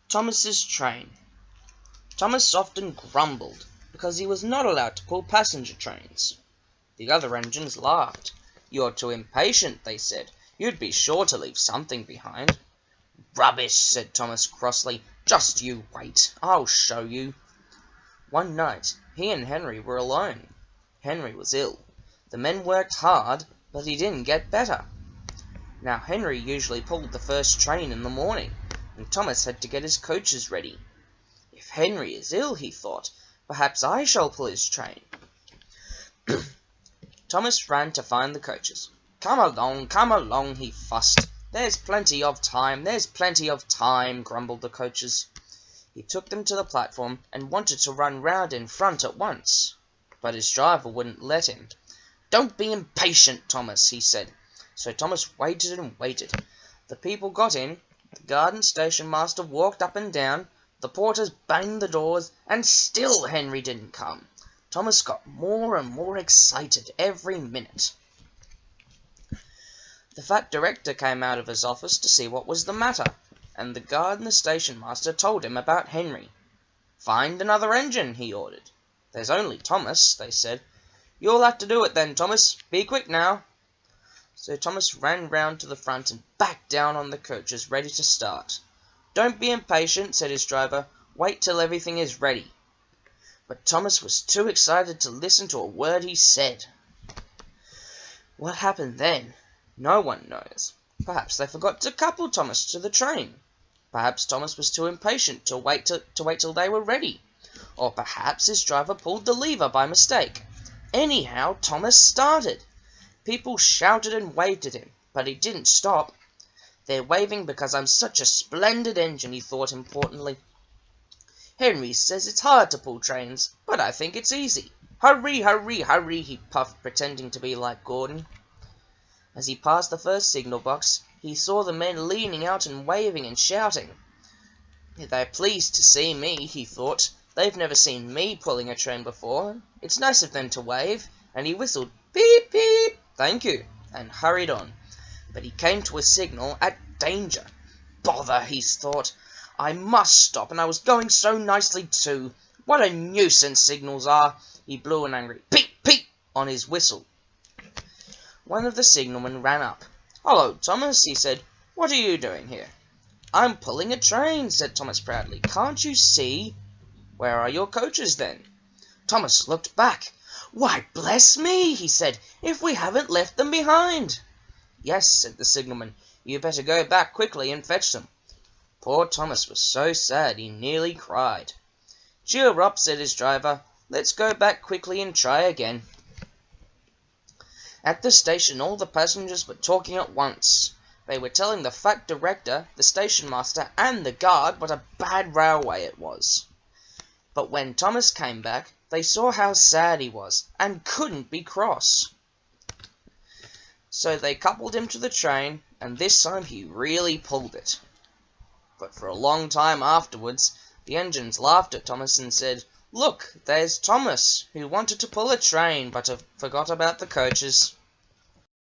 Thomas's train. Thomas often grumbled because he was not allowed to pull passenger trains. The other engines laughed. "You're too impatient," they said. "You'd be sure to leave something behind." "Rubbish," said Thomas crossly. "Just you wait. I'll show you." One night, he and Henry were alone. Henry was ill. The men worked hard, but he didn't get better. Now Henry usually pulled the first train in the morning, and Thomas had to get his coaches ready. If Henry is ill, he thought, perhaps I shall pull his train. Thomas ran to find the coaches. Come along, he fussed. There's plenty of time, grumbled the coaches. He took them to the platform and wanted to run round in front at once, but his driver wouldn't let him. "Don't be impatient, Thomas," he said. So Thomas waited and waited. The people got in, the guard and station master walked up and down, the porters banged the doors, and still Henry didn't come. Thomas got more and more excited every minute. The fat director came out of his office to see what was the matter, and the guard and the station master told him about Henry. "Find another engine," he ordered. "There's only Thomas," they said. "You'll have to do it then, Thomas. Be quick now." So Thomas ran round to the front and backed down on the coaches, ready to start. "Don't be impatient," said his driver. "Wait till everything is ready." But Thomas was too excited to listen to a word he said. What happened then? No one knows. Perhaps they forgot to couple Thomas to the train. Perhaps Thomas was too impatient to wait till they were ready. Or perhaps his driver pulled the lever by mistake. Anyhow, Thomas started. People shouted and waved at him, but he didn't stop. "They're waving because I'm such a splendid engine," he thought importantly. "Henry says it's hard to pull trains, but I think it's easy. Hurry, hurry, hurry," he puffed, pretending to be like Gordon. As he passed the first signal box, he saw the men leaning out and waving and shouting. "They're pleased to see me," he thought. "They've never seen me pulling a train before. It's nice of them to wave," and he whistled, "Beep, beep, thank you," and hurried on. But he came to a signal at danger. "Bother," he thought. "I must stop, and I was going so nicely too. What a nuisance signals are." He blew an angry peep, peep on his whistle. One of the signalmen ran up. "Hello, Thomas," he said. "What are you doing here?" "I'm pulling a train," said Thomas proudly. "Can't you see?" "Where are your coaches, then?" Thomas looked back. "Why, bless me," he said, "if we haven't left them behind." "Yes," said the signalman. "You better go back quickly and fetch them." Poor Thomas was so sad he nearly cried. "Cheer up," said his driver. "Let's go back quickly and try again." At the station all the passengers were talking at once. They were telling the fat director, the station master, and the guard what a bad railway it was. But when Thomas came back, they saw how sad he was, and couldn't be cross. So they coupled him to the train, and this time he really pulled it. But for a long time afterwards, the engines laughed at Thomas and said, "Look, there's Thomas, who wanted to pull a train, but forgot about the coaches."